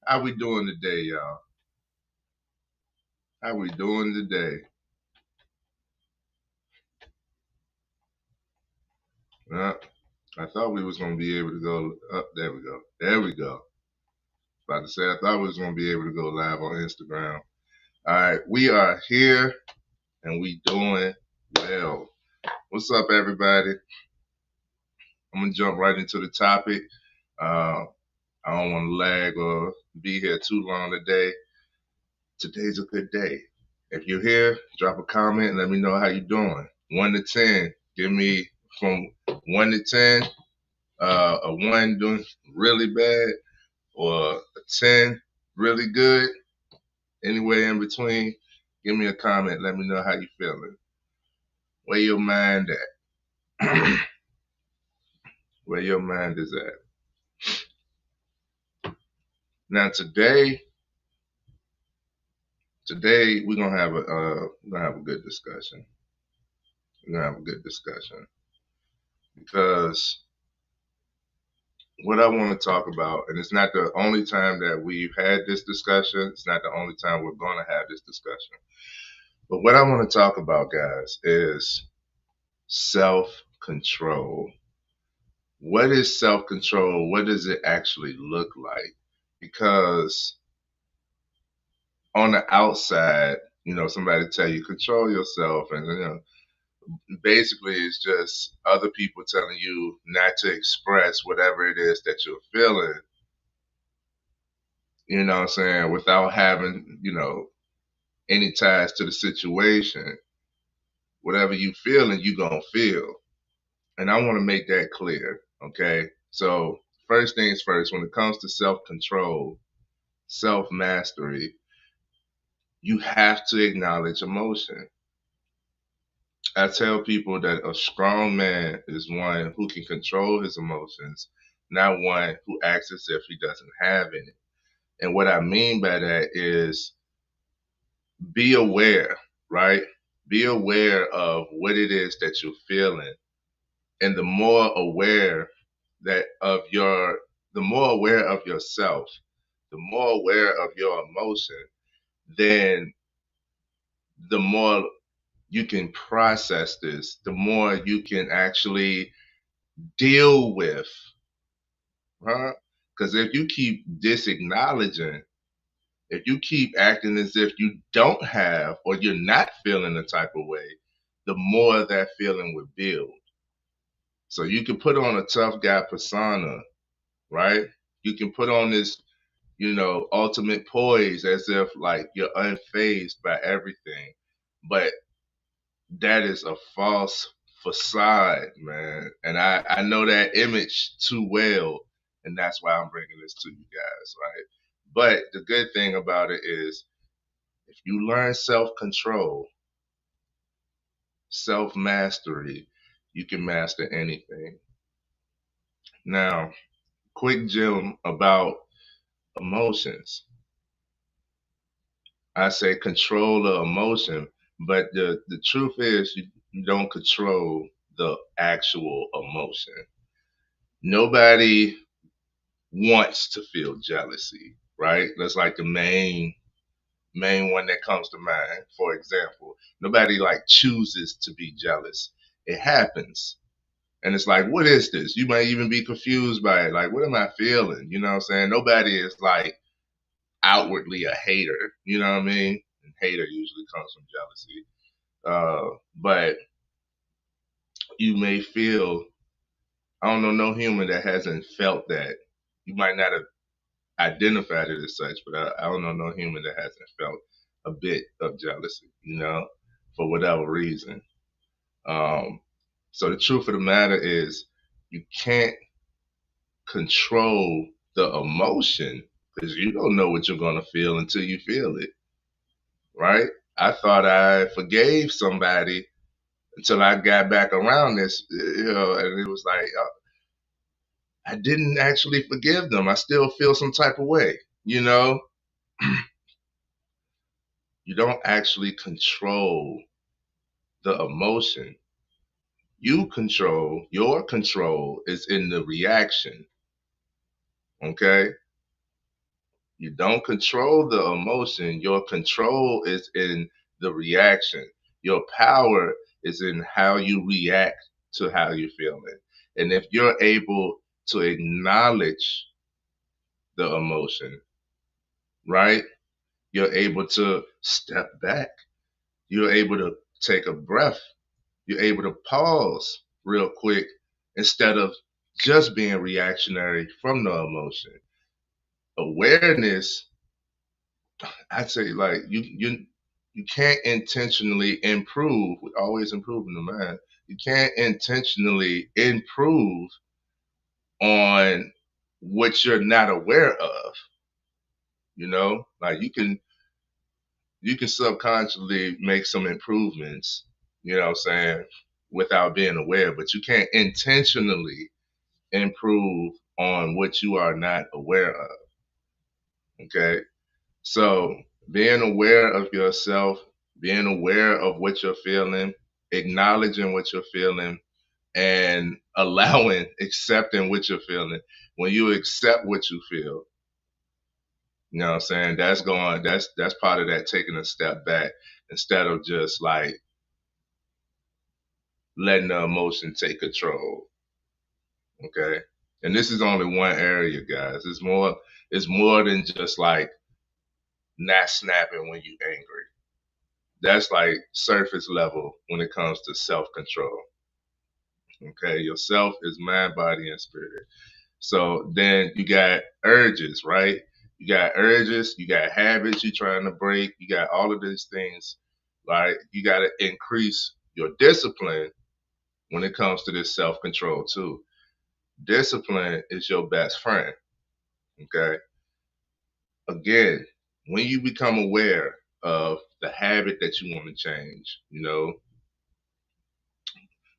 How we doing today, y'all? How we doing today? Uh, I thought we was gonna be able to go up. There we go. There we go. About to say, I thought we was gonna be able to go live on Instagram. All right, we are here and we doing well. What's up, everybody? I'm gonna jump right into the topic. Uh, I don't want to lag or be here too long today. Today's a good day. If you're here, drop a comment and let me know how you're doing. 1 to 10. Give me from 1 to 10. A 1 doing really bad or a 10 really good. Anywhere in between, give me a comment. Let me know how you feeling. Where your mind at? Where your mind is at. Now today we're gonna have a good discussion. We're gonna have a good discussion because what I want to talk about, and it's not the only time that we've had this discussion. It's not the only time we're going to have this discussion. But what I want to talk about, guys, is self-control. What is self-control? What does it actually look like? Because on the outside, somebody tell you control yourself, and basically it's just other people telling you not to express whatever it is that you're feeling, what I'm saying, without having, any ties to the situation. Whatever you feeling, you gonna feel. And I want to make that clear, okay? So first things first, when it comes to self-control, self-mastery, you have to acknowledge emotion. I tell people that a strong man is one who can control his emotions, not one who acts as if he doesn't have any. And what I mean by that is be aware, right? Be aware of what it is that you're feeling. And the more aware of yourself, the more aware of your emotion, then the more you can process this, the more you can actually deal with, huh? Because if you keep disacknowledging, if you keep acting as if you don't have or you're not feeling the type of way, the more that feeling would build. So you can put on a tough guy persona, right? You can put on this, ultimate poise as if like you're unfazed by everything. But that is a false facade, man. And I know that image too well. And that's why I'm bringing this to you guys, right? But the good thing about it is if you learn self control, self mastery, you can master anything. Now, quick gem about emotions. I say control the emotion, but the truth is you don't control the actual emotion. Nobody wants to feel jealousy, right? That's like the main one that comes to mind. For example, nobody like chooses to be jealous. It happens. And it's like, what is this? You might even be confused by it. Like, what am I feeling? You know what I'm saying? Nobody is like outwardly a hater. You know what I mean? And hater usually comes from jealousy. But you may feel, I don't know, no human that hasn't felt that. You might not have identified it as such, but I don't know no human that hasn't felt a bit of jealousy, for whatever reason. Um, so the truth of the matter is, you can't control the emotion because you don't know what you're going to feel until you feel it, right? I thought I forgave somebody until I got back around this, and it was like, I didn't actually forgive them. I still feel some type of way, you know? You don't actually control the emotion. Your control is in the reaction, okay? You don't control the emotion. Your control is in the reaction. Your power is in how you react to how you're feeling. And if you're able to acknowledge the emotion, right? You're able to step back. You're able to take a breath. You're able to pause real quick instead of just being reactionary from the emotion. Awareness, I'd say, like you can't intentionally improve. We always improving the mind. You can't intentionally improve on what you're not aware of. Like you can subconsciously make some improvements, what I'm saying, without being aware, but you can't intentionally improve on what you are not aware of. Okay. So being aware of yourself, being aware of what you're feeling, acknowledging what you're feeling, and allowing, accepting what you're feeling. When you accept what you feel, you know what I'm saying? That's part of that taking a step back instead of just like letting the emotion take control. Okay. And this is only one area, guys. It's more than just like not snapping when you're angry. That's like surface level when it comes to self control. Okay. Your self is mind, body, and spirit. So then you got urges, right? You got urges, you got habits you're trying to break, you got all of these things, right? You got to increase your discipline when it comes to this self control, too. Discipline is your best friend, okay? Again, when you become aware of the habit that you want to change,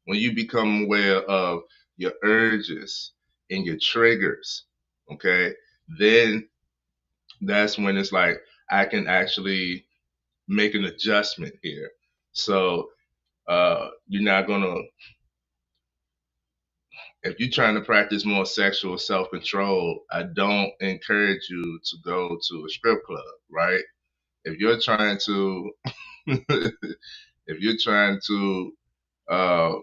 when you become aware of your urges and your triggers, okay, then that's when it's like I can actually make an adjustment here. So you're not gonna if you're trying to practice more sexual self control, I don't encourage you to go to a strip club, right? If you're trying to if you're trying to uh,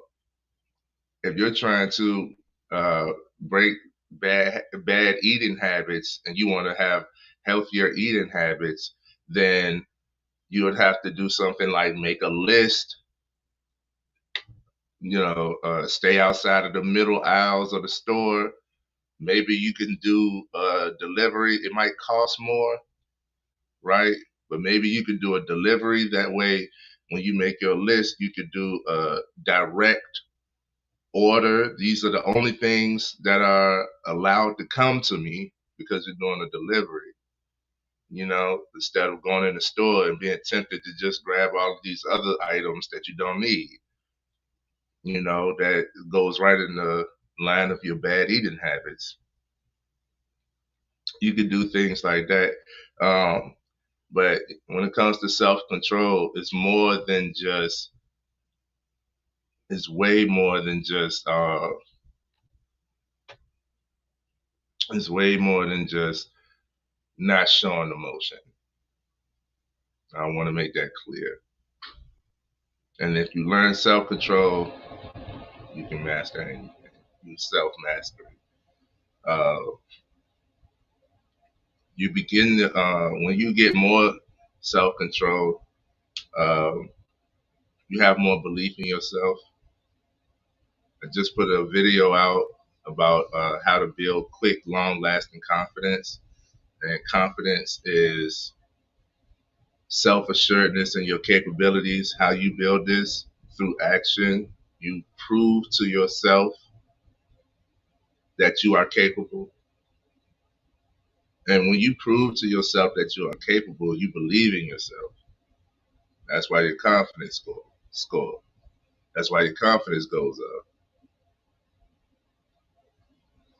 if you're trying to break bad eating habits and you want to have healthier eating habits, then you would have to do something like make a list, stay outside of the middle aisles of the store. Maybe you can do delivery. It might cost more, right? But maybe you can do a delivery. That way, when you make your list, you could do a direct order. These are the only things that are allowed to come to me because you're doing a delivery. Instead of going in the store and being tempted to just grab all of these other items that you don't need, that goes right in the line of your bad eating habits. You could do things like that. Um, but when it comes to self control, it's way more than just, it's way more than just not showing emotion. I want to make that clear. And if you learn self control, you can master anything. You self mastery. Uh, you begin to, when you get more self control, um, you have more belief in yourself. I just put a video out about how to build quick, long lasting confidence. And confidence is self assuredness in your capabilities. How you build this through action. You prove to yourself that you are capable. And when you prove to yourself that you are capable, you believe in yourself. That's why your confidence score. That's why your confidence goes up.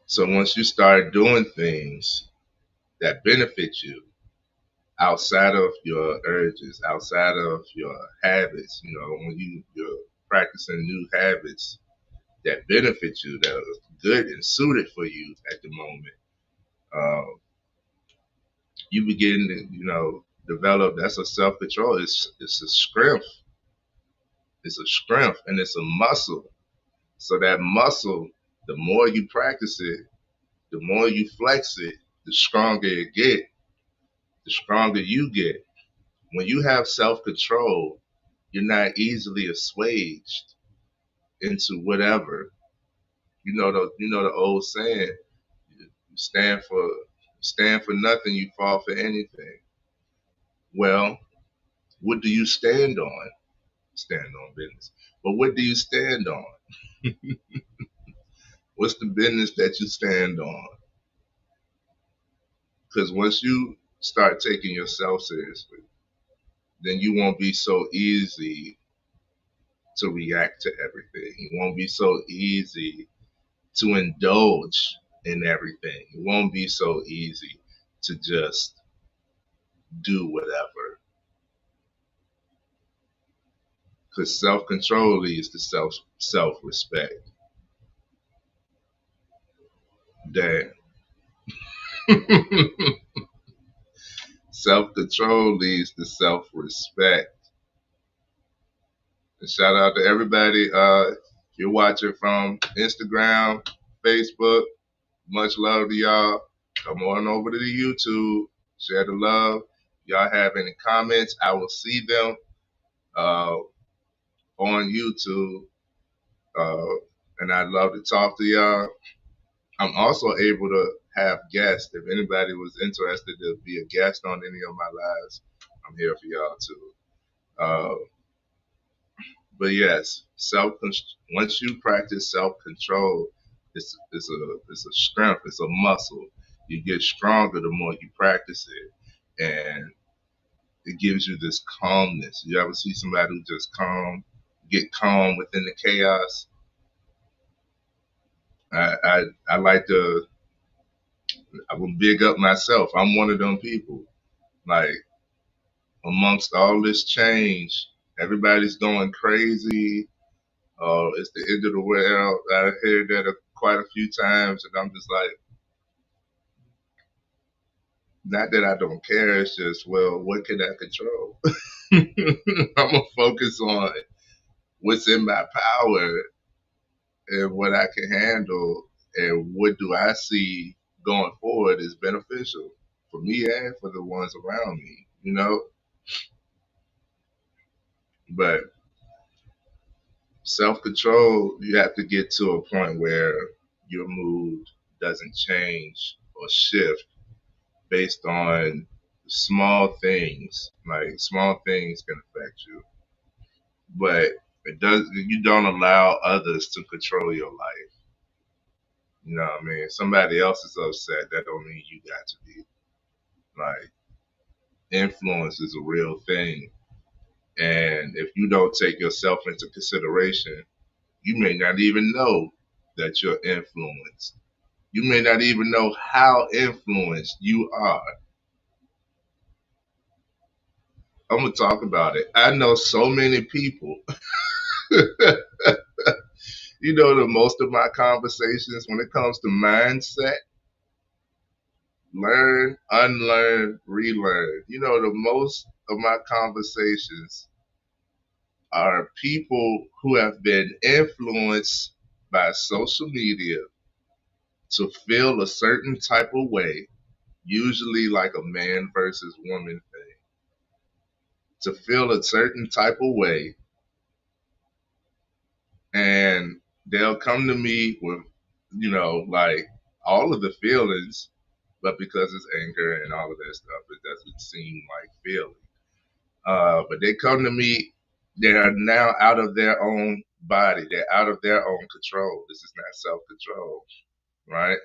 So once you start doing things that benefit you outside of your urges, outside of your habits, when you're practicing new habits that benefit you, that are good and suited for you at the moment, um, You begin to, develop. That's a self control. It's a strength. It's a strength, and it's a muscle. So that muscle, the more you practice it, the more you flex it, the stronger it get. The stronger you get. When you have self control, you're not easily assuaged into whatever. You know the old saying, you stand for nothing, you fall for anything. Well, what do you stand on? Stand on business. But what do you stand on? What's the business that you stand on? Because once you start taking yourself seriously, then you won't be so easy to react to everything. It won't be so easy to indulge in everything. It won't be so easy to just do whatever. Because self control leads to self respect. Damn. Self control leads to self respect. And shout out to everybody. If you're watching from Instagram, Facebook, much love to y'all. Come on over to the YouTube. Share the love. Y'all have any comments? I will see them uh, on YouTube. And I'd love to talk to y'all. I'm also able to have guests. If anybody was interested to be a guest on any of my lives, I'm here for y'all too. Uh, but yes, once you practice self control, it's a strength. It's a muscle. You get stronger the more you practice it, and it gives you this calmness. You ever see somebody who just get calm within the chaos? I like to. I will big up myself. I'm one of them people. Like amongst all this change, everybody's going crazy. It's the end of the world. I heard that quite a few times, and I'm just like, not that I don't care. It's just, well, what can I control? I'm gonna focus on what's in my power and what I can handle, and what do I see going forward is beneficial for me and for the ones around me. But self control, you have to get to a point where your mood doesn't change or shift based on small things. Like small things can affect you, but it does. You don't allow others to control your life. You know what I mean? Somebody else is upset. That don't mean you got to be. Like influence is a real thing, and if you don't take yourself into consideration, you may not even know that you're influenced. You may not even know how influenced you are. I'm gonna talk about it. I know so many people. The most of my conversations when it comes to mindset, learn, unlearn, relearn. The most of my conversations are people who have been influenced by social media to feel a certain type of way, usually like a man versus woman thing, to feel a certain type of way, and they'll come to me with, like all of the feelings, but because it's anger and all of that stuff, it doesn't seem like feeling. But they come to me, they are now out of their own body, they're out of their own control. This is not self control, right?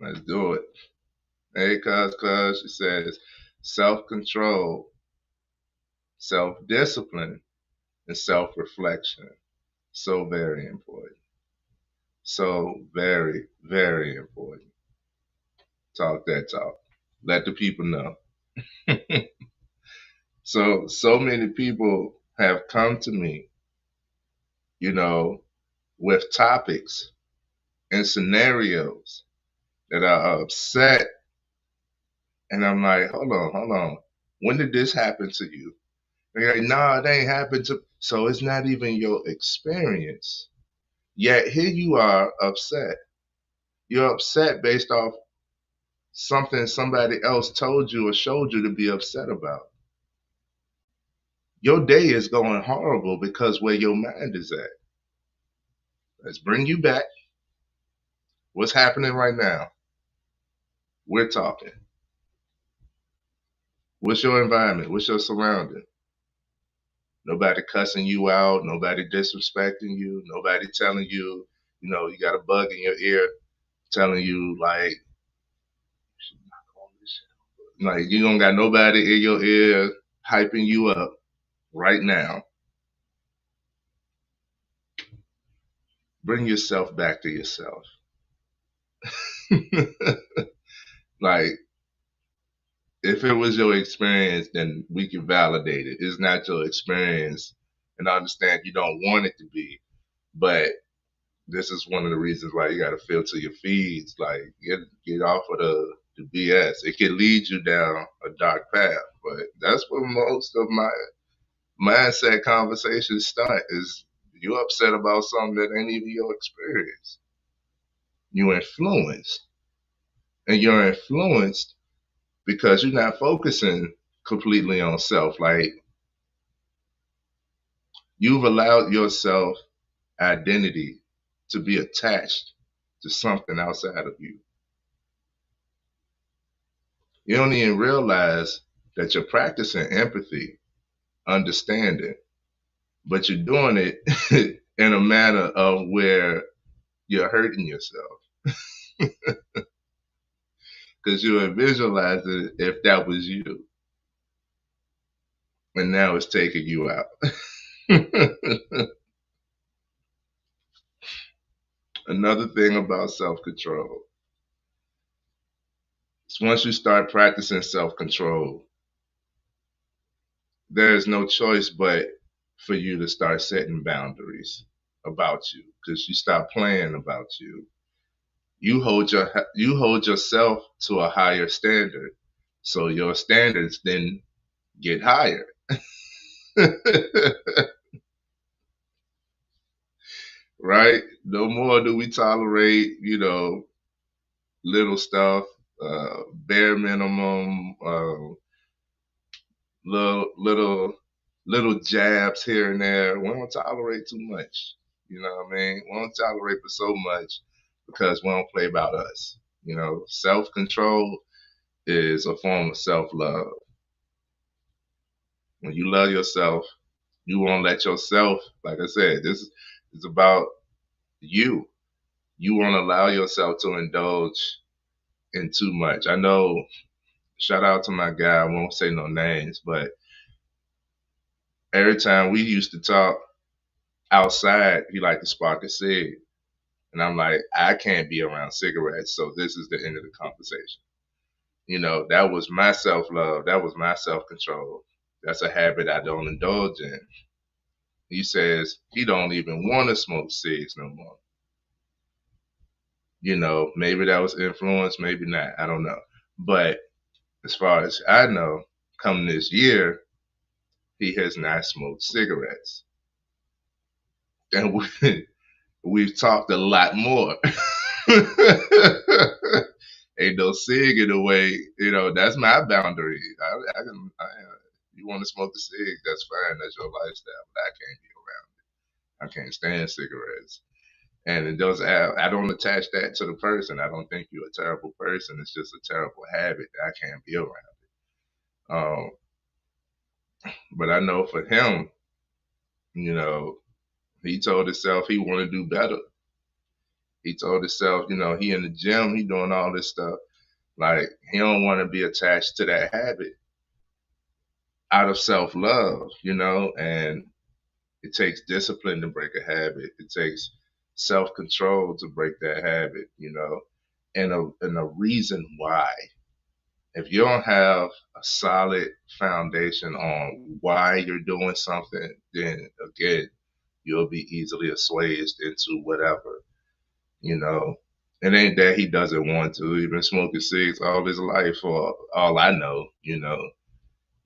Let's do it. Hey, cuz, she says self control, self discipline, and self reflection. So very important. So very, very important. Talk that talk. Let the people know. So many people have come to me, you know, with topics and scenarios. that are upset, and I'm like, hold on. When did this happen to you? And you're like, nah, it ain't happened to. So it's not even your experience. Yet here you are upset. You're upset based off something somebody else told you or showed you to be upset about. Your day is going horrible because where your mind is at. Let's bring you back. What's happening right now? We're talking. What's your environment? What's your surrounding? Nobody cussing you out, nobody disrespecting you, nobody telling you, you got a bug in your ear telling you like you don't got nobody in your ear hyping you up right now. Bring yourself back to yourself. Like if it was your experience, then we can validate it. It's not your experience, and I understand you don't want it to be, but this is one of the reasons why you got to filter your feeds. Like get off of the BS. It can lead you down a dark path, but that's where most of my mindset conversations start. Is you upset about something that ain't even your experience. You influenced, and you're influenced because you're not focusing completely on self. Like you've allowed yourself identity to be attached to something outside of you. You don't even realize that you're practicing empathy, understanding, but you're doing it in a manner of where you're hurting yourself because you were visualizing if that was you, and now it's taking you out. Another thing about self control is once you start practicing self control, there is no choice but for you to start setting boundaries about you because you stop playing about you. You hold yourself to a higher standard, so your standards then get higher. Right? No more do we tolerate, little stuff, bare minimum, little jabs here and there. We don't tolerate too much. You know what I mean? We don't tolerate for so much because we don't play about us. Self control is a form of self love. When you love yourself, you won't let yourself, like I said, this is about you. You won't allow yourself to indulge in too much. I know, shout out to my guy, I won't say no names, but every time we used to talk outside, he liked to spark a cig. And I'm like, I can't be around cigarettes, so this is the end of the conversation. That was my self love. That was my self control. That's a habit I don't indulge in. He says he don't even want to smoke cigs no more. Maybe that was influence, maybe not. I don't know. But as far as I know, come this year, he has not smoked cigarettes. And we've talked a lot more. Ain't no cig in a way, that's my boundary. You want to smoke a cig, that's fine, that's your lifestyle, but I can't be around it. I can't stand cigarettes. And it does. I don't attach that to the person. I don't think you're a terrible person. It's just a terrible habit that I can't be around. Um, but I know for him, you know, he told himself he want to do better. He told himself, he in the gym, he doing all this stuff. Like he don't want to be attached to that habit out of self love, and it takes discipline to break a habit. It takes self control to break that habit, and a reason why. If you don't have a solid foundation on why you're doing something, then again, you'll be easily assuaged into whatever, you know. It ain't that he doesn't want to. He's been smoking cigs all his life, for all I know.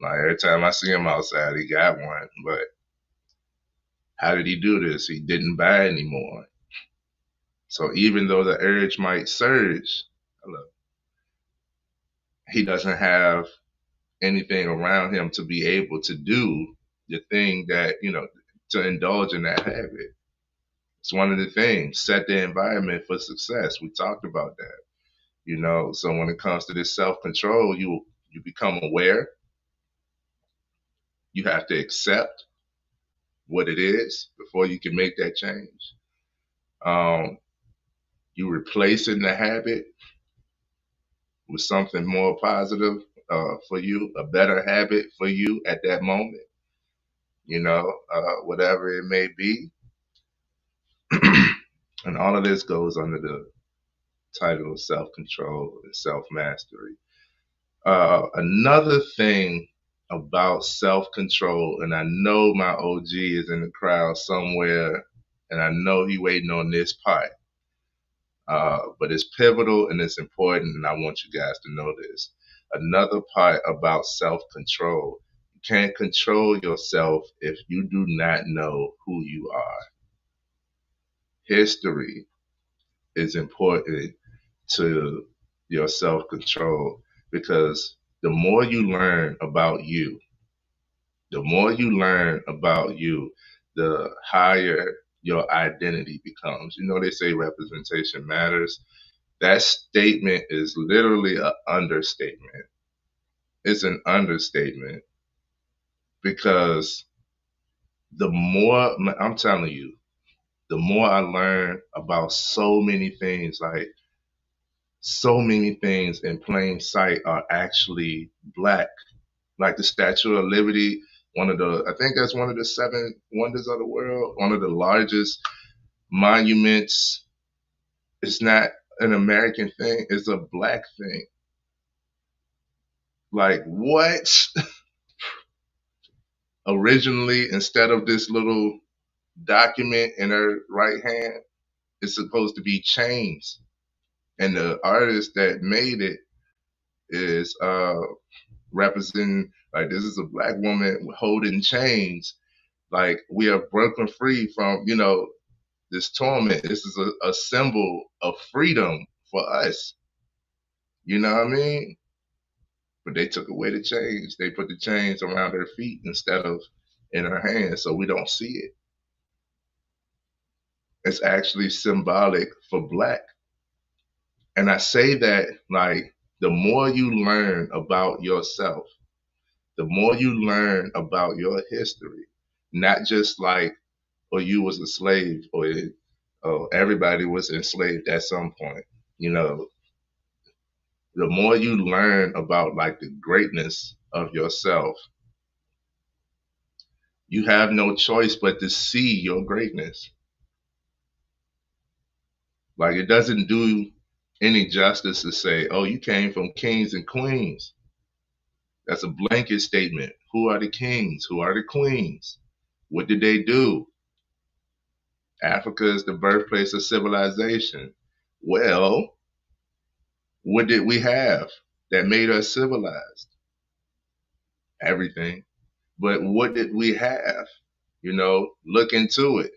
Like every time I see him outside, he got one. But how did he do this? He didn't buy anymore. So even though the urge might surge, he doesn't have anything around him to be able to do the thing that, to indulge in that habit. It's one of the things. Set the environment for success. We talked about that. So when it comes to this self-control, you become aware. You have to accept what it is before you can make that change. Um, you replacing the habit with something more positive for you, a better habit for you at that moment, whatever it may be. And all of this goes under the title of self-control and self-mastery. Another thing about self-control, and I know my OG is in the crowd somewhere, and I know he waiting on this part, but it's pivotal and it's important, and I want you guys to know this. Another part about self-control: you can't control yourself if you do not know who you are. History is important to your self control, because the more you learn about you, the more you learn about you, the higher your identity becomes. They say representation matters. That statement is literally an understatement. It's an understatement, because the more, I'm telling you, the more I learn about so many things, like so many things in plain sight are actually black. Like the Statue of Liberty, I think that's one of the seven wonders of the world, one of the largest monuments. It's not an American thing, it's a black thing. Like, what? Originally, instead of this little document in her right hand, it's supposed to be chains. And the artist that made it is representing, like, this is a black woman holding chains. Like, we are broken free from, this torment. This is a symbol of freedom for us. You know what I mean? But they took away the chains. They put the chains around her feet instead of in her hands, so we don't see it. It's actually symbolic for black. And I say that, like, the more you learn about yourself, the more you learn about your history, not just like, or you was a slave, or everybody was enslaved at some point. The more you learn about, like, the greatness of yourself, you have no choice but to see your greatness. Like, it doesn't do any justice to say, oh, you came from kings and queens. That's a blanket statement. Who are the kings? Who are the queens? What did they do? Africa is the birthplace of civilization. Well, what did we have that made us civilized? Everything. But what did we have? Look into it.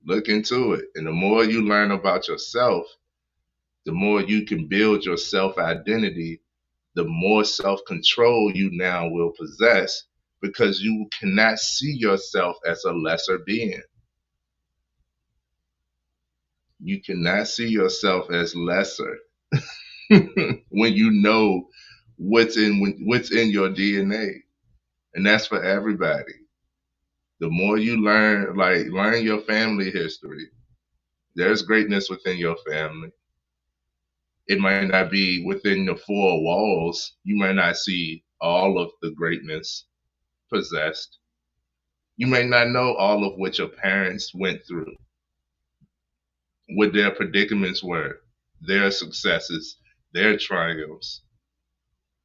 Look into it. And the more you learn about yourself, the more you can build your self identity, the more self control you now will possess, because you cannot see yourself as a lesser being. You cannot see yourself as lesser when you know what's in your DNA. And that's for everybody. The more you learn, like, learn your family history. There's greatness within your family. It might not be within the four walls. You might not see all of the greatness possessed. You may not know all of what your parents went through, what their predicaments were, their successes, their triumphs,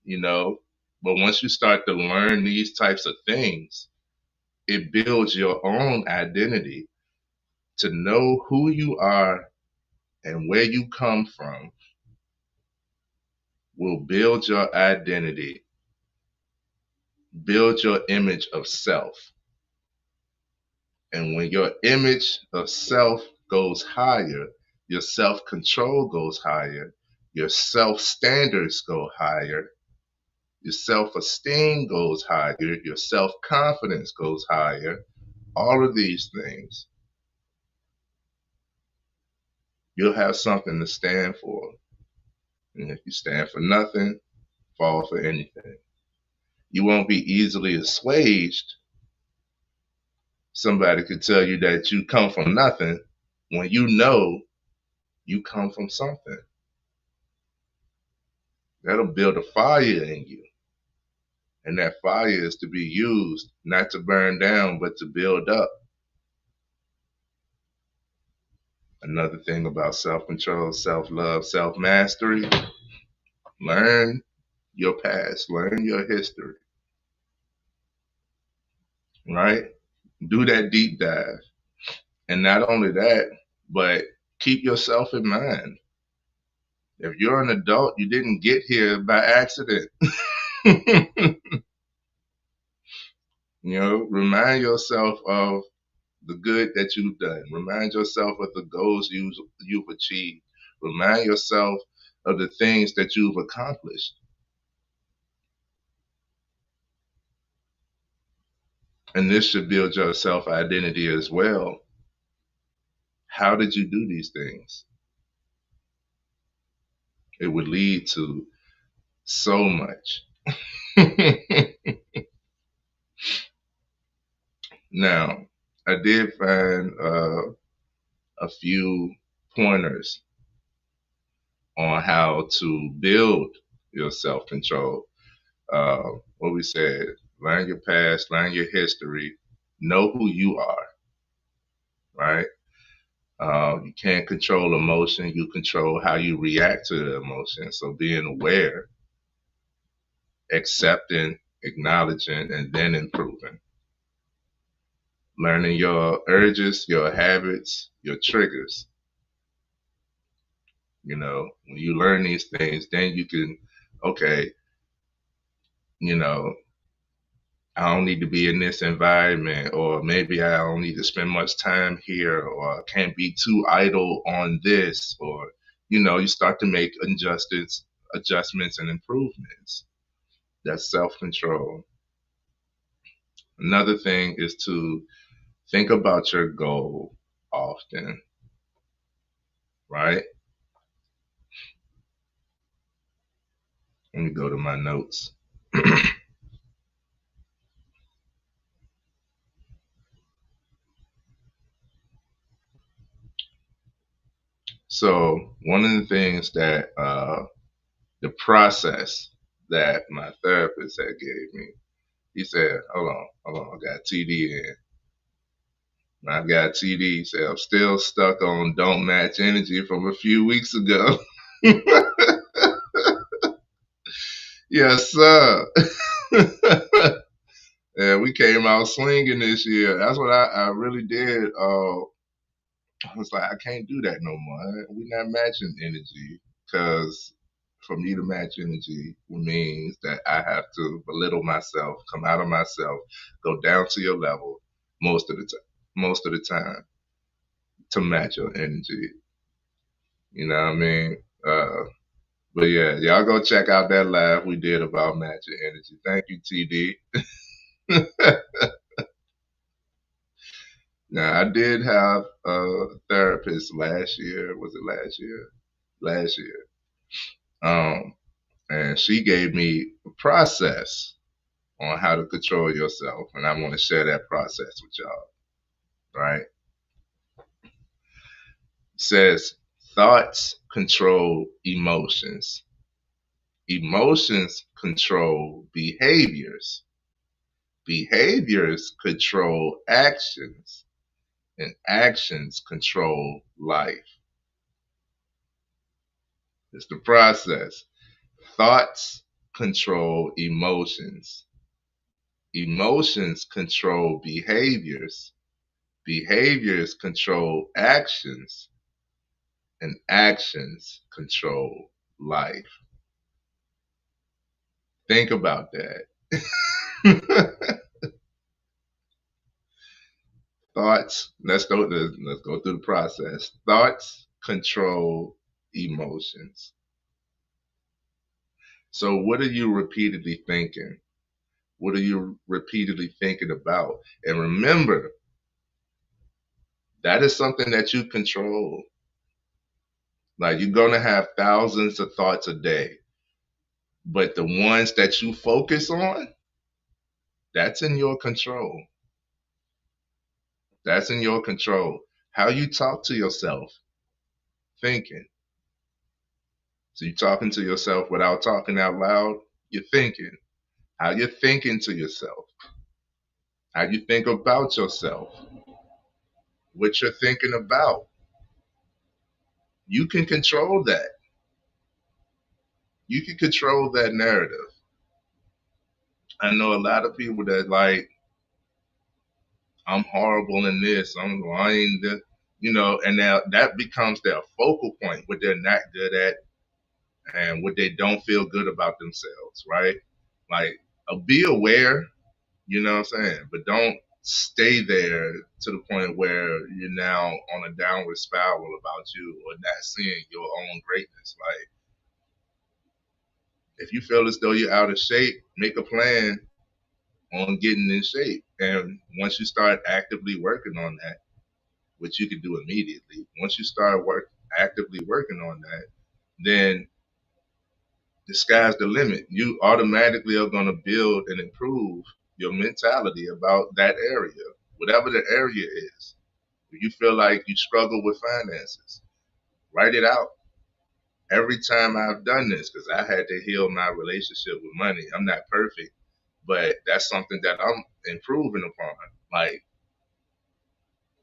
you know. But once you start to learn these types of things, it builds your own identity to know who you are and where you come from will build your identity, build your image of self. And when your image of self goes higher, your self control goes higher, your self standards go higher, your self esteem goes higher, your self confidence goes higher. All of these things, you'll have something to stand for. And if you stand for nothing, fall for anything. You won't be easily assuaged. Somebody could tell you that you come from nothing when you know you come from something. That'll build a fire in you. And that fire is to be used not to burn down, but to build up. Another thing about self control, self love, self mastery, learn your past, learn your history, right? Do that deep dive. And not only that, but keep yourself in mind. If you're an adult, you didn't get here by accident. Remind yourself of the good that you've done. Remind yourself of the goals you've achieved. Remind yourself of the things that you've accomplished. And this should build your self identity as well. How did you do these things? It would lead to so much. Now, I did find a few pointers on how to build your self control. What we said, learn your past, learn your history, know who you are, right? You can't control emotion, you control how you react to the emotion. So being aware, accepting, acknowledging, and then improving. Learning your urges, your habits, your triggers. When you learn these things, then you can, okay, you know, I don't need to be in this environment, or maybe I don't need to spend much time here, or I can't be too idle on this, or you start to make adjustments and improvements. That's self-control. Another thing is to think about your goal often, right? Let me go to my notes. So one of the things that the process that my therapist had gave me, he said, hold on, I got TD in. I got TD. He said, I'm still stuck on don't match energy from a few weeks ago. Yes, sir. And we came out swinging this year. That's what I really did. I was like, I can't do that no more. We're not matching energy, because for me to match energy means that I have to belittle myself, come out of myself, go down to your level most of the time. Most of the time to match your energy. You know what I mean? But yeah, y'all go check out that live we did about matching energy. Thank you, TD. Now, I did have a therapist last year. Was it last year? Last year. Um, and she gave me a process on how to control yourself, and I want to share that process with y'all. Right? It says thoughts control emotions. Emotions control behaviors. Behaviors control actions, and actions control life. It's the process. Thoughts control emotions. Emotions control behaviors. Behaviors control actions, and actions control life. Think about that. Thoughts, let's go through the process. Thoughts control emotions. So what are you repeatedly thinking? What are you repeatedly thinking about? And remember, that is something that you control. Like you're gonna have thousands of thoughts a day, but the ones that you focus on, that's in your control. That's in your control. How you talk to yourself, thinking. So you're talking to yourself without talking out loud, you're thinking. How you're thinking to yourself, how you think about yourself, what you're thinking about. You can control that. You can control that narrative. I know a lot of people that like, I'm horrible in this, I'm lying, and now that becomes their focal point, what they're not good at and what they don't feel good about themselves, right? Like, be aware, you know what I'm saying? But don't stay there to the point where you're now on a downward spiral about you or not seeing your own greatness. Like, if you feel as though you're out of shape, make a plan on getting in shape. And once you start actively working on that, which you can do immediately, once you start actively working on that, then the sky's the limit. You automatically are going to build and improve your mentality about that area, whatever the area is. If you feel like you struggle with finances, write it out. Every time I've done this, because I had to heal my relationship with money. I'm not perfect, but that's something that I'm improving upon. Like,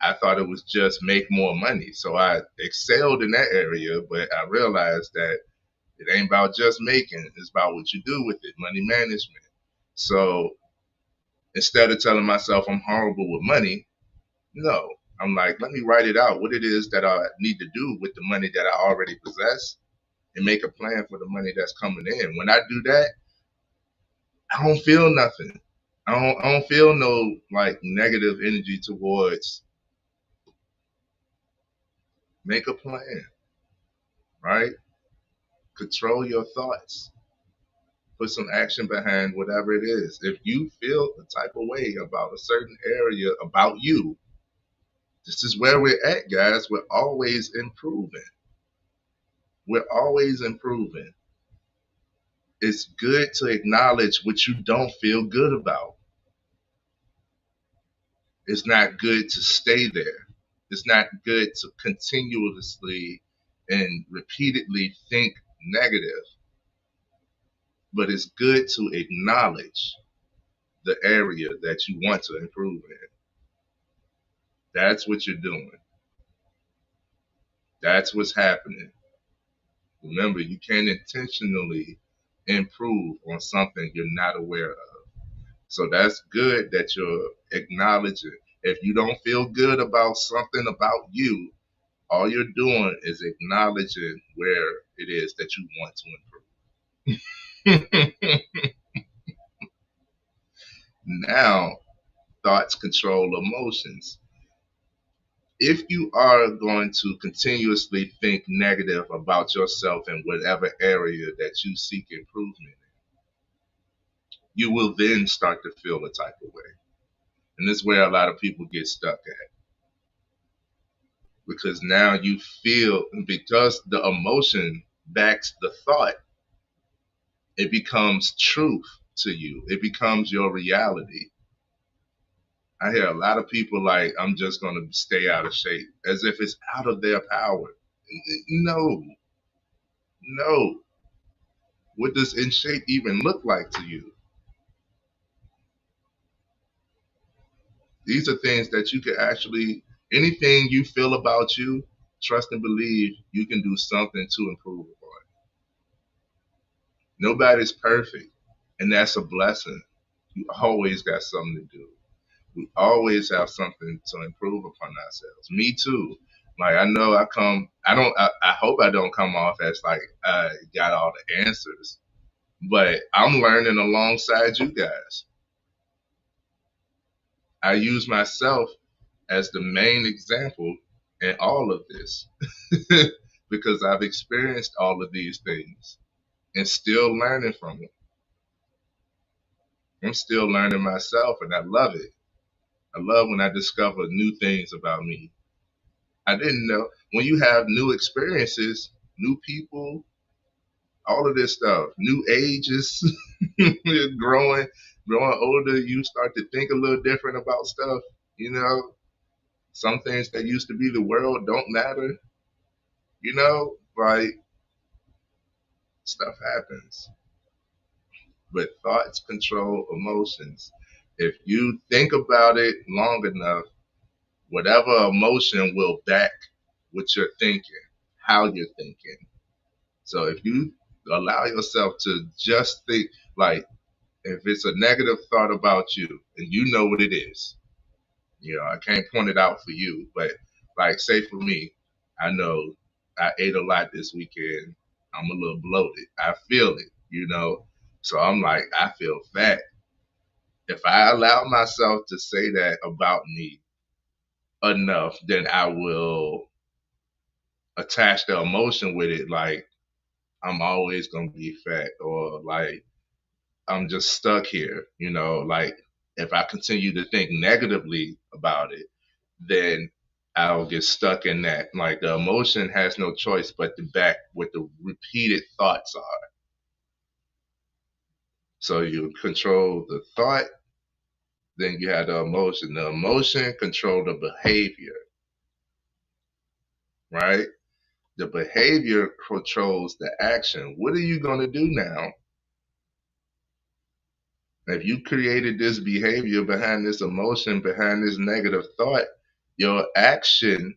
I thought it was just make more money. So I excelled in that area, but I realized that it ain't about just making, it's about what you do with it, money management. So instead of telling myself I'm horrible with money, no, I'm like, let me write it out, what it is that I need to do with the money that I already possess and make a plan for the money that's coming in. When I do that, I don't feel nothing. I don't feel no like negative energy towards. Make a plan, right? Control your thoughts. Put some action behind whatever it is. If you feel the type of way about a certain area about you, this is where we're at, guys. We're always improving. We're always improving. It's good to acknowledge what you don't feel good about. It's not good to stay there. It's not good to continuously and repeatedly think negative, but it's good to acknowledge the area that you want to improve in. That's what you're doing. That's what's happening. Remember, you can't intentionally improve on something you're not aware of. So that's good that you're acknowledging. If you don't feel good about something about you, all you're doing is acknowledging where it is that you want to improve. Now, thoughts control emotions. If you are going to continuously think negative about yourself in whatever area that you seek improvement, you will then start to feel a type of way. And this is where a lot of people get stuck at. Because now you feel, because the emotion backs the thought, it becomes truth to you. It becomes your reality. I hear a lot of people like, I'm just going to stay out of shape, as if it's out of their power. No, no. What does in shape even look like to you? These are things that you can actually, anything you feel about you, trust and believe you can do something to improve upon. Nobody's perfect, and that's a blessing. You always got something to do. We always have something to improve upon ourselves. Me too. Like I know I hope I don't come off as like I got all the answers, but I'm learning alongside you guys. I use myself as the main example in all of this because I've experienced all of these things and still learning from it. I'm still learning myself and I love it. I love when I discover new things about me. I didn't know when you have new experiences, new people, all of this stuff, new ages, growing, growing older, you start to think a little different about stuff. You know, some things that used to be the world don't matter. Like stuff happens, but thoughts control emotions. If you think about it long enough, whatever emotion will back what you're thinking, how you're thinking. So if you allow yourself to just think, like, if it's a negative thought about you and you know what it is, I can't point it out for you, but like, say for me, I know I ate a lot this weekend. I'm a little bloated. I feel it. So I'm like, I feel fat. If I allow myself to say that about me enough, then I will attach the emotion with it. Like, I'm always going to be fat, or like, I'm just stuck here. Like, if I continue to think negatively about it, then I'll get stuck in that. Like, the emotion has no choice but to back what the repeated thoughts are. So you control the thought, then you have the emotion. The emotion control the behavior, right? The behavior controls the action. What are you going to do now? If you created this behavior behind this emotion, behind this negative thought, your action,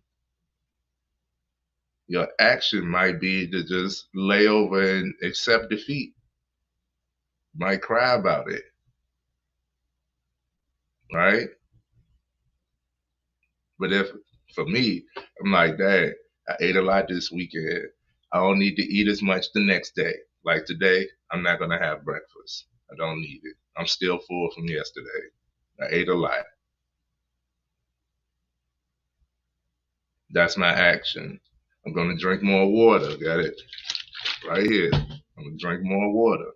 your action might be to just lay over and accept defeat. Might cry about it, right? But if for me, I'm like, Dad, I ate a lot this weekend. I don't need to eat as much the next day. Like today, I'm not gonna have breakfast. I don't need it. I'm still full from yesterday. I ate a lot. That's my action. I'm gonna drink more water. Got it right here. I'm gonna drink more water.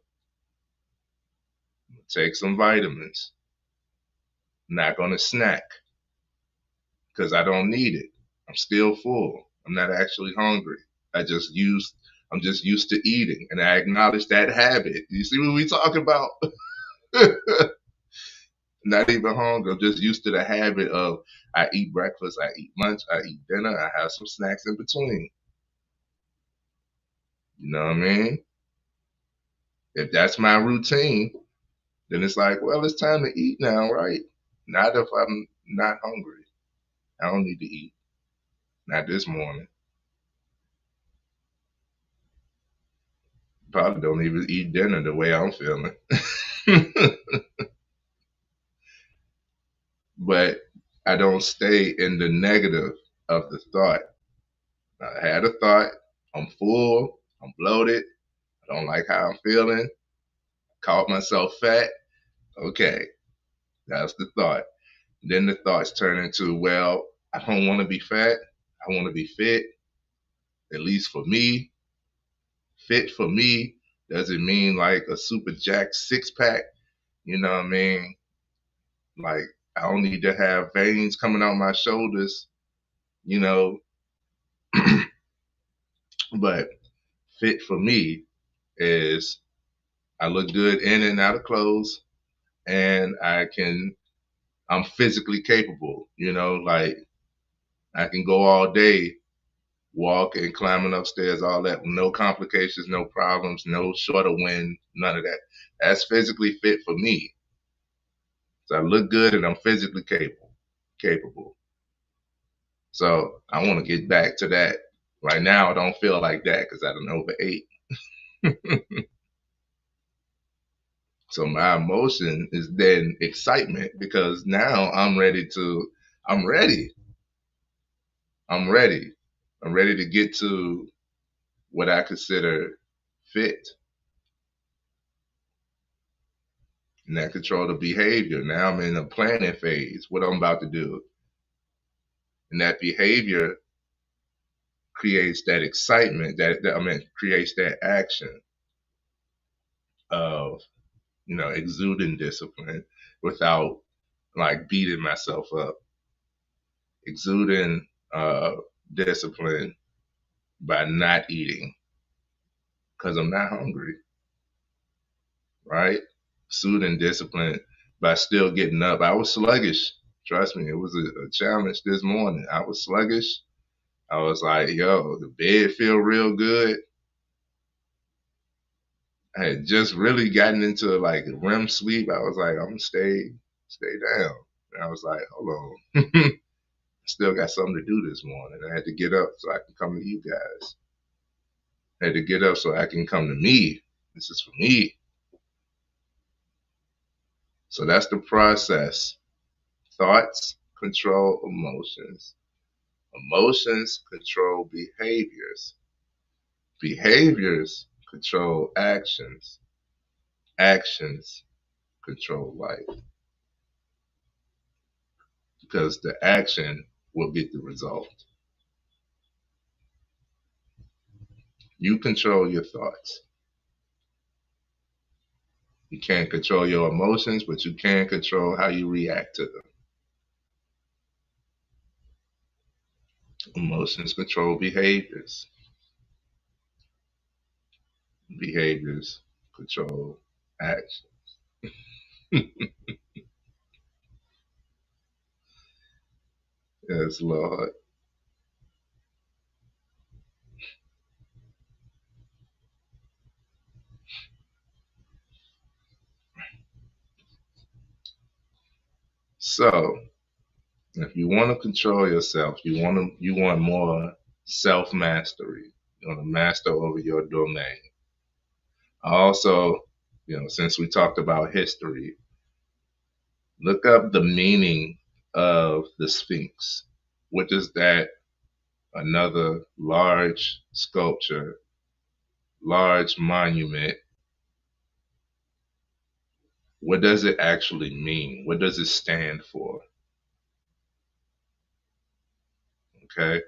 Take some vitamins. Not gonna snack because I don't need it. I'm still full. I'm not actually hungry. I just used. I'm just used to eating, and I acknowledge that habit. You see what we talking about? Not even hungry. I'm just used to the habit of I eat breakfast, I eat lunch, I eat dinner, I have some snacks in between. You know what I mean? If that's my routine, then it's like, well, it's time to eat now, right? Not if I'm not hungry. I don't need to eat. Not this morning. Probably don't even eat dinner the way I'm feeling. But I don't stay in the negative of the thought. I had a thought. I'm full. I'm bloated. I don't like how I'm feeling. Called myself fat. Okay, that's the thought. Then the thoughts turn into, well, I don't want to be fat. I want to be fit, at least for me. Fit for me doesn't mean like a super jacked six pack. You know what I mean? Like, I don't need to have veins coming out my shoulders, you know. But fit for me is I look good in and out of clothes and I'm physically capable, like I can go all day walk and climbing upstairs, all that, no complications, no problems, no short of wind, none of that. That's physically fit for me. So I look good and I'm physically capable. So I want to get back to that. Right now, I don't feel like that because I don't overate. So my emotion is then excitement because now I'm ready. I'm ready. I'm ready to get to what I consider fit. And that control the behavior. Now I'm in the planning phase. What I'm about to do. And that behavior creates that excitement creates that action of, exuding discipline without like beating myself up, exuding discipline by not eating because I'm not hungry, right? Exuding discipline by still getting up. I was sluggish. Trust me, it was a challenge this morning. I was sluggish. I was like, yo, the bed feel real good. I had just really gotten into like REM sleep. I was like, I'm gonna stay down. And I was like, hold on. Still got something to do this morning. I had to get up so I can come to you guys. I had to get up so I can come to me. This is for me. So that's the process. Thoughts control emotions. Emotions control behaviors. Behaviors control actions. Actions control life. Because the action will get the result. You control your thoughts. You can't control your emotions, but you can control how you react to them. Emotions control behaviors. Behaviors control action. Yes, Lord. So, if you want to control yourself, you want more self mastery. You want to master over your domain. Also, since we talked about history, look up the meaning of the Sphinx. What is that? Another large sculpture, large monument. What does it actually mean? What does it stand for? Okay.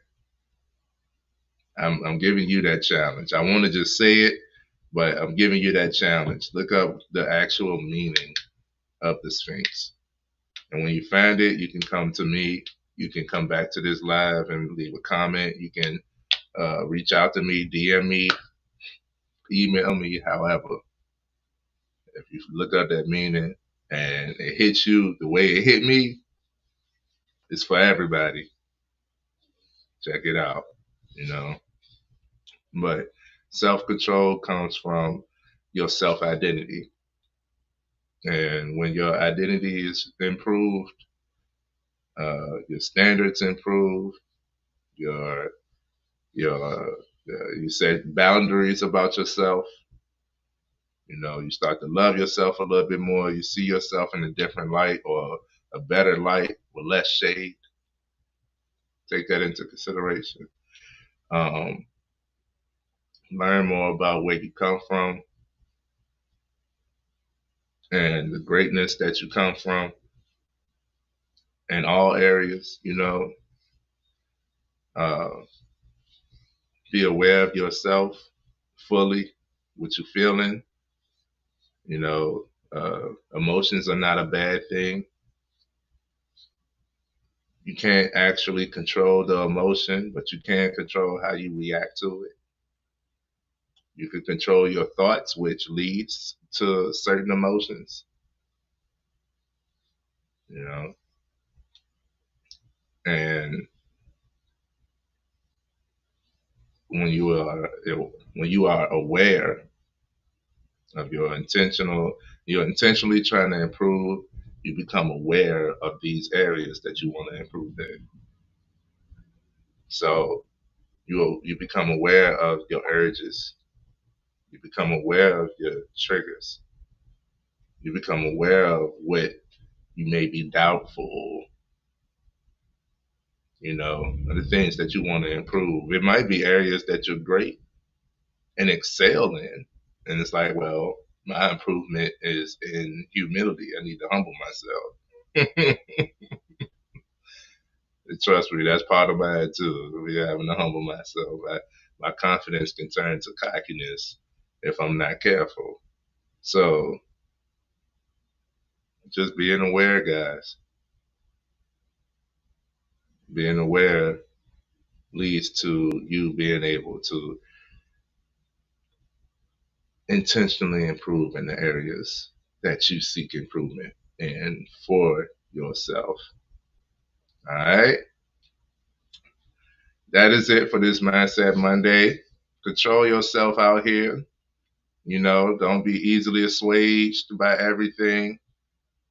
I'm giving you that challenge. I want to just say it, but I'm giving you that challenge. Look up the actual meaning of the Sphinx. And when you find it, you can come to me. You can come back to this live and leave a comment. You can reach out to me, DM me, email me, however. If you look up that meaning and it hits you the way it hit me, it's for everybody. Check it out, you know. But self control comes from your self identity. And when your identity is improved, your standards improve, your you set boundaries about yourself. You start to love yourself a little bit more. You see yourself in a different light or a better light with less shade. Take that into consideration. Um, Learn more about where you come from and the greatness that you come from in all areas. Uh, be aware of yourself fully, what you're feeling. Emotions are not a bad thing. You can't actually control the emotion, but you can control how you react to it. You can control your thoughts, which leads to certain emotions. You know, and when you are when you are aware of you're intentionally trying to improve. You become aware of these areas that you want to improve in. So you become aware of your urges. You become aware of your triggers. You become aware of what you may be doubtful the things that you want to improve. It might be areas that you're great and excel in. And it's like, well, my improvement is in humility. I need to humble myself. Trust me, that's part of mine too. We having to humble myself. My confidence can turn to cockiness if I'm not careful. So just being aware, guys. Being aware leads to you being able to intentionally improve in the areas that you seek improvement in for yourself. All right. That is it for this Mindset Monday. Control yourself out here. Don't be easily assuaged by everything.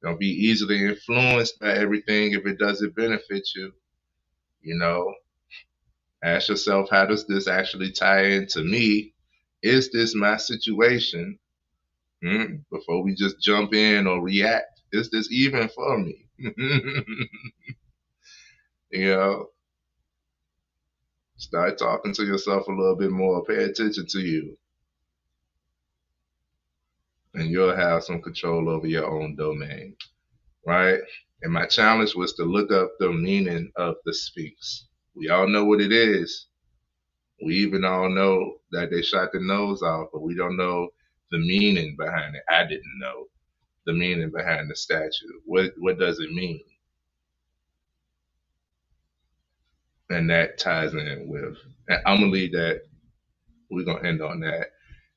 Don't be easily influenced by everything if it doesn't benefit you. You know, Ask yourself, how does this actually tie into me? Is this my situation? Before we just jump in or react, is this even for me? you know, Start talking to yourself a little bit more. Pay attention to you, and you'll have some control over your own domain, right? And my challenge was to look up the meaning of the Sphinx. We all know what it is. We even all know that they shot the nose off, but we don't know the meaning behind it. I didn't know the meaning behind the statue. What does it mean? And that ties in with. And I'm gonna leave that. We're gonna end on that.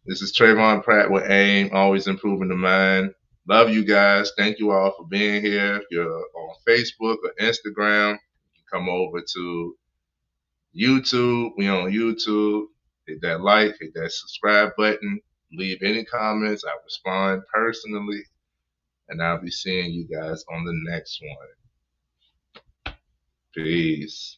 This is Trayvon Pratt with AIM, always improving the mind. Love you guys. Thank you all for being here. If you're on Facebook or Instagram, you can come over to YouTube. We on YouTube. Hit that like, hit that subscribe button. Leave any comments. I respond personally. And I'll be seeing you guys on the next one. Peace.